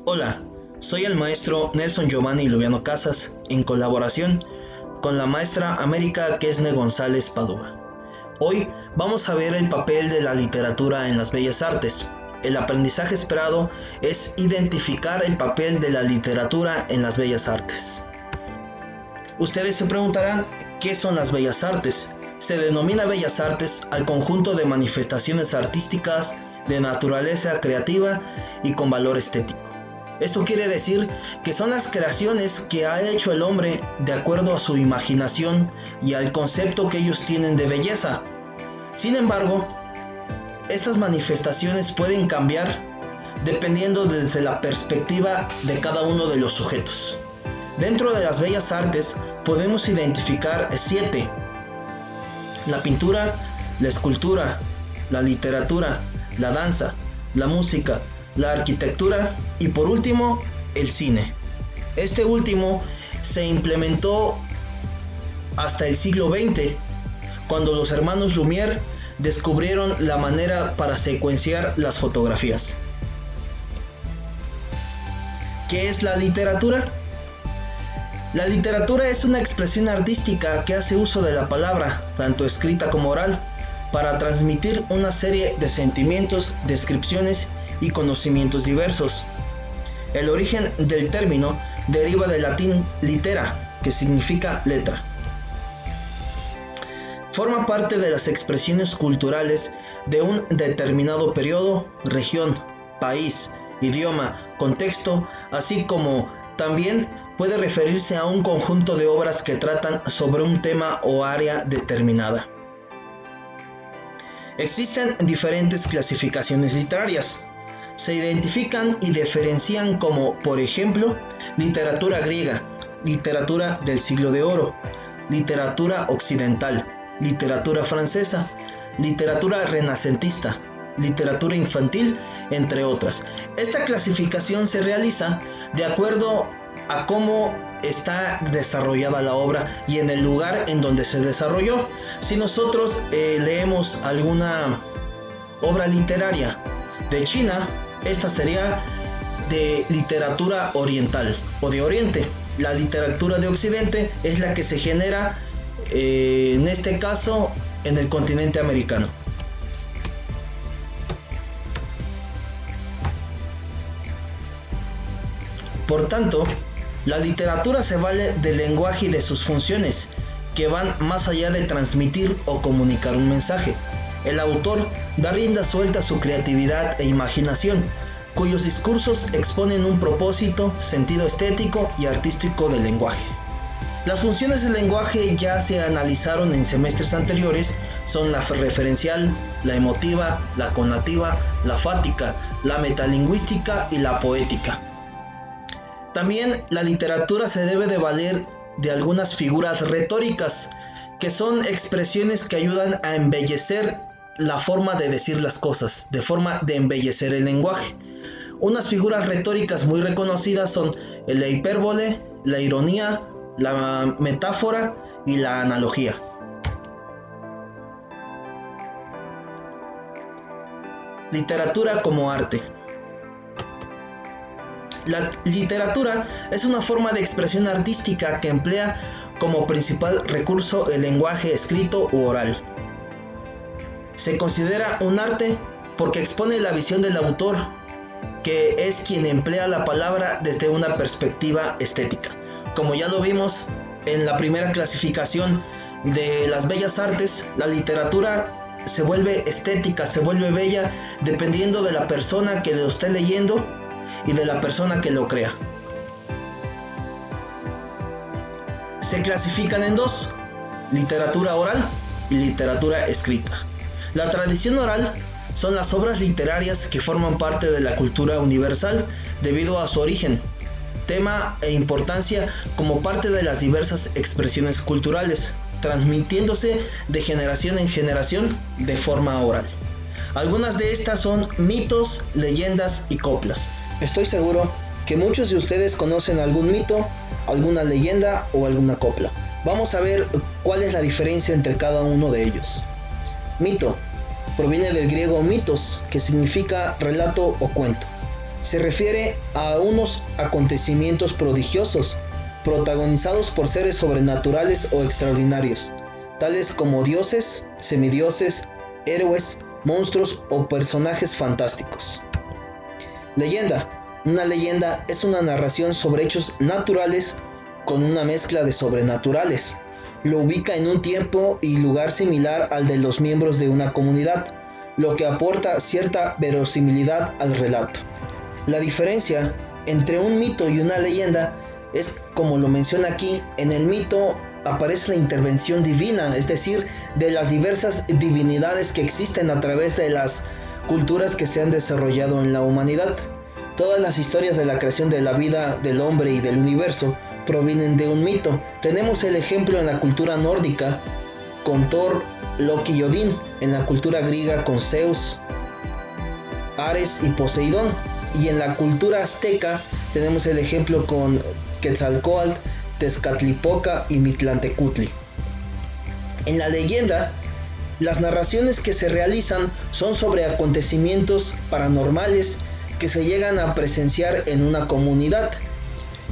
Hola, soy el maestro Nelson Giovanni Lubiano Casas, en colaboración con la maestra América Quesne González Padua. Hoy vamos a ver el papel de la literatura en las bellas artes. El aprendizaje esperado es identificar el papel de la literatura en las bellas artes. Ustedes se preguntarán, ¿qué son las bellas artes? Se denomina bellas artes al conjunto de manifestaciones artísticas de naturaleza creativa y con valor estético. Esto quiere decir que son las creaciones que ha hecho el hombre de acuerdo a su imaginación y al concepto que ellos tienen de belleza. Sin embargo, estas manifestaciones pueden cambiar dependiendo desde la perspectiva de cada uno de los sujetos. Dentro de las bellas artes podemos identificar 7: la pintura, la escultura, la literatura, la danza, la música, la arquitectura y por último el cine. Este último se implementó hasta el siglo XX, cuando los hermanos Lumière descubrieron la manera para secuenciar las fotografías. ¿Qué es la literatura? La literatura es una expresión artística que hace uso de la palabra, tanto escrita como oral, para transmitir una serie de sentimientos, descripciones y conocimientos diversos. El origen del término deriva del latín litera, que significa letra. Forma parte de las expresiones culturales de un determinado periodo, región, país, idioma, contexto, así como también puede referirse a un conjunto de obras que tratan sobre un tema o área determinada. Existen diferentes clasificaciones literarias. Se identifican y diferencian como, por ejemplo, literatura griega, literatura del siglo de oro, literatura occidental, literatura francesa, literatura renacentista, literatura infantil, entre otras. Esta clasificación se realiza de acuerdo a cómo está desarrollada la obra y en el lugar en donde se desarrolló. Si nosotros leemos alguna obra literaria de China, esta sería de literatura oriental o de Oriente. La literatura de Occidente es la que se genera, en este caso, en el continente americano. Por tanto, la literatura se vale del lenguaje y de sus funciones, que van más allá de transmitir o comunicar un mensaje. El autor da rienda suelta a su creatividad e imaginación, cuyos discursos exponen un propósito, sentido estético y artístico del lenguaje. Las funciones del lenguaje ya se analizaron en semestres anteriores, son la referencial, la emotiva, la conativa, la fática, la metalingüística y la poética. También la literatura se debe de valer de algunas figuras retóricas, que son expresiones que ayudan a embellecer la forma de decir las cosas, de forma de embellecer el lenguaje. Unas figuras retóricas muy reconocidas son la hipérbole, la ironía, la metáfora y la analogía. Literatura como arte. La literatura es una forma de expresión artística que emplea como principal recurso el lenguaje escrito u oral. Se considera un arte porque expone la visión del autor, que es quien emplea la palabra desde una perspectiva estética. Como ya lo vimos en la primera clasificación de las bellas artes, la literatura se vuelve estética, se vuelve bella, dependiendo de la persona que lo esté leyendo y de la persona que lo crea. Se clasifican en dos: literatura oral y literatura escrita. La tradición oral son las obras literarias que forman parte de la cultura universal debido a su origen, tema e importancia como parte de las diversas expresiones culturales, transmitiéndose de generación en generación de forma oral. Algunas de estas son mitos, leyendas y coplas. Estoy seguro que muchos de ustedes conocen algún mito, alguna leyenda o alguna copla. Vamos a ver cuál es la diferencia entre cada uno de ellos. Mito proviene del griego mitos, que significa relato o cuento. Se refiere a unos acontecimientos prodigiosos, protagonizados por seres sobrenaturales o extraordinarios, tales como dioses, semidioses, héroes, monstruos o personajes fantásticos. Leyenda. Una leyenda es una narración sobre hechos naturales con una mezcla de sobrenaturales. Lo ubica en un tiempo y lugar similar al de los miembros de una comunidad, lo que aporta cierta verosimilidad al relato. La diferencia entre un mito y una leyenda es, como lo menciona aquí, en el mito aparece la intervención divina, es decir, de las diversas divinidades que existen a través de las culturas que se han desarrollado en la humanidad. Todas las historias de la creación de la vida, del hombre y del universo provienen de un mito. Tenemos el ejemplo en la cultura nórdica con Thor, Loki y Odín, en la cultura griega con Zeus, Ares y Poseidón, y en la cultura azteca tenemos el ejemplo con Quetzalcóatl, Tezcatlipoca y Mictlantecutli. En la leyenda, las narraciones que se realizan son sobre acontecimientos paranormales que se llegan a presenciar en una comunidad.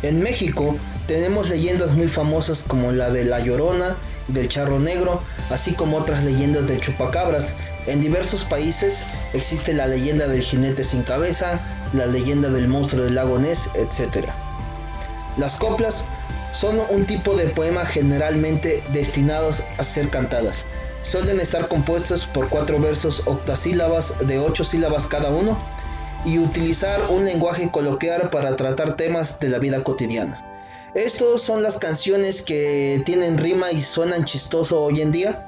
En México tenemos leyendas muy famosas como la de La Llorona, del Charro Negro, así como otras leyendas del Chupacabras. En diversos países existe la leyenda del Jinete Sin Cabeza, la leyenda del Monstruo del Lago Ness, etc. Las coplas son un tipo de poema generalmente destinados a ser cantadas. Suelen estar compuestos por 4 versos octasílabas de 8 sílabas cada uno y utilizar un lenguaje coloquial para tratar temas de la vida cotidiana. Estas son las canciones que tienen rima y suenan chistoso hoy en día.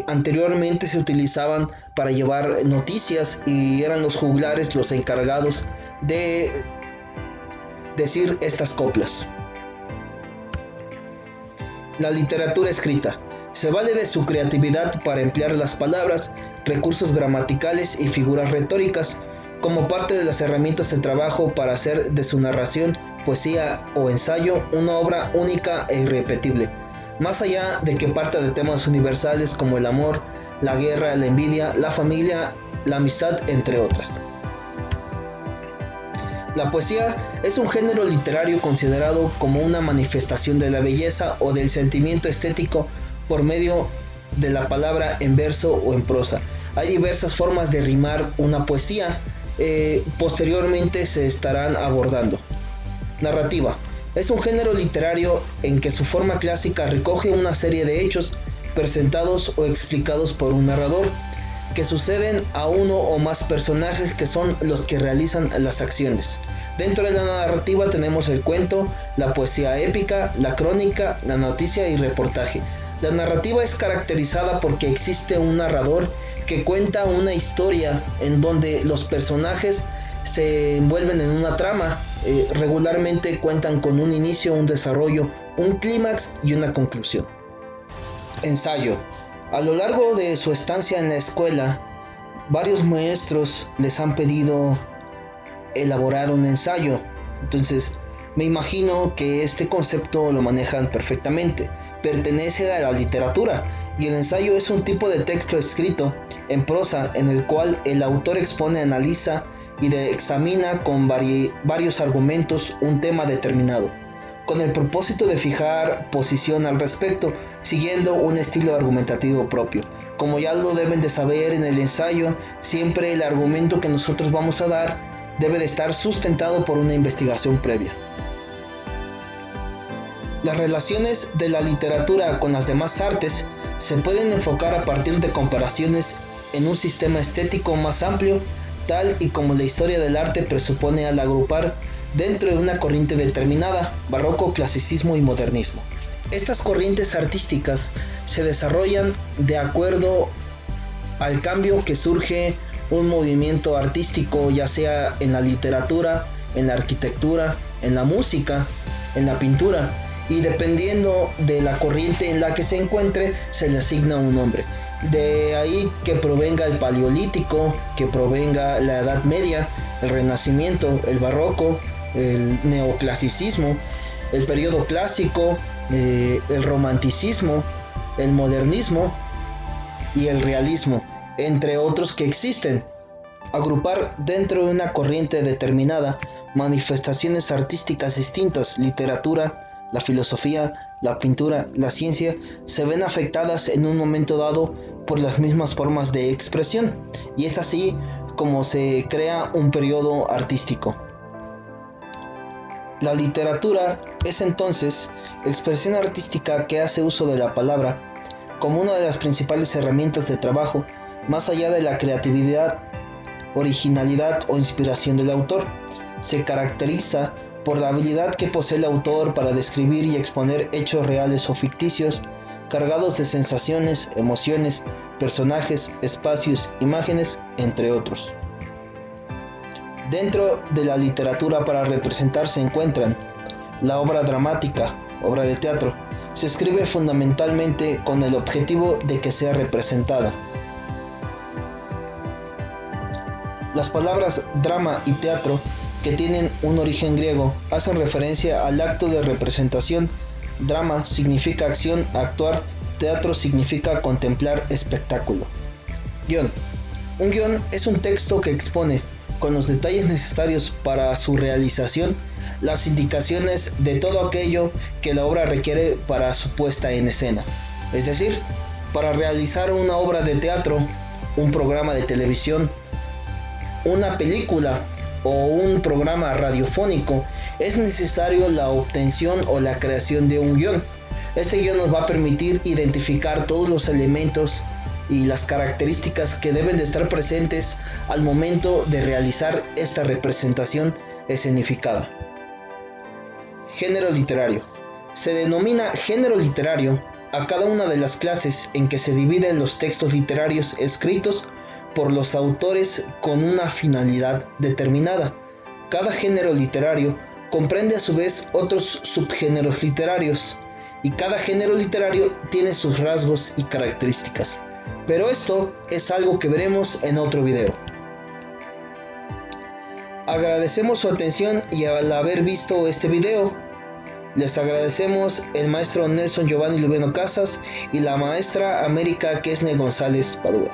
Anteriormente se utilizaban para llevar noticias y eran los juglares los encargados de decir estas coplas. La literatura escrita se vale de su creatividad para emplear las palabras, recursos gramaticales y figuras retóricas como parte de las herramientas de trabajo para hacer de su narración, poesía o ensayo una obra única e irrepetible, más allá de que parta de temas universales como el amor, la guerra, la envidia, la familia, la amistad, entre otras. La poesía es un género literario considerado como una manifestación de la belleza o del sentimiento estético por medio de la palabra en verso o en prosa. Hay diversas formas de rimar una poesía, posteriormente se estarán abordando. Narrativa. Es un género literario en que su forma clásica recoge una serie de hechos presentados o explicados por un narrador, que suceden a uno o más personajes que son los que realizan las acciones. Dentro de la narrativa tenemos el cuento, la poesía épica, la crónica, la noticia y reportaje. La narrativa es caracterizada porque existe un narrador que cuenta una historia en donde los personajes se envuelven en una trama. Regularmente cuentan con un inicio, un desarrollo, un clímax y una conclusión. Ensayo. A lo largo de su estancia en la escuela, varios maestros les han pedido elaborar un ensayo. Entonces, me imagino que este concepto lo manejan perfectamente. Pertenece a la literatura y el ensayo es un tipo de texto escrito en prosa en el cual el autor expone, analiza y examina con varios argumentos un tema determinado, con el propósito de fijar posición al respecto, siguiendo un estilo argumentativo propio. Como ya lo deben de saber, en el ensayo siempre el argumento que nosotros vamos a dar debe de estar sustentado por una investigación previa. Las relaciones de la literatura con las demás artes se pueden enfocar a partir de comparaciones en un sistema estético más amplio, tal y como la historia del arte presupone al agrupar dentro de una corriente determinada, barroco, clasicismo y modernismo. Estas corrientes artísticas se desarrollan de acuerdo al cambio que surge un movimiento artístico, ya sea en la literatura, en la arquitectura, en la música, en la pintura, y dependiendo de la corriente en la que se encuentre, se le asigna un nombre. De ahí que provenga el Paleolítico, que provenga la Edad Media, el Renacimiento, el Barroco, el Neoclasicismo, el Periodo Clásico, el Romanticismo, el Modernismo y el Realismo, entre otros que existen. agrupar dentro de una corriente determinada manifestaciones artísticas distintas, literatura, la filosofía, la pintura, la ciencia, se ven afectadas en un momento dado por las mismas formas de expresión, y es así como se crea un periodo artístico. La literatura es entonces expresión artística que hace uso de la palabra como una de las principales herramientas de trabajo, más allá de la creatividad, originalidad o inspiración del autor. Se caracteriza por la habilidad que posee el autor para describir y exponer hechos reales o ficticios, cargados de sensaciones, emociones, personajes, espacios, imágenes, entre otros. Dentro de la literatura para representar se encuentran la obra dramática, obra de teatro. Se escribe fundamentalmente con el objetivo de que sea representada. Las palabras drama y teatro, que tienen un origen griego, hacen referencia al acto de representación. Drama significa acción, actuar; teatro significa contemplar espectáculo. Guión. Un guión es un texto que expone, con los detalles necesarios para su realización, las indicaciones de todo aquello que la obra requiere para su puesta en escena. Es decir, para realizar una obra de teatro, un programa de televisión, una película o un programa radiofónico, es necesario la obtención o la creación de un guión. Este guión nos va a permitir identificar todos los elementos y las características que deben de estar presentes al momento de realizar esta representación escenificada. Género literario. Se denomina género literario a cada una de las clases en que se dividen los textos literarios escritos por los autores con una finalidad determinada. Cada género literario comprende a su vez otros subgéneros literarios, y cada género literario tiene sus rasgos y características. Pero esto es algo que veremos en otro video. Agradecemos su atención, y al haber visto este video, les agradecemos el maestro Nelson Giovanni Lubiano Casas y la maestra América Quesne González Padua.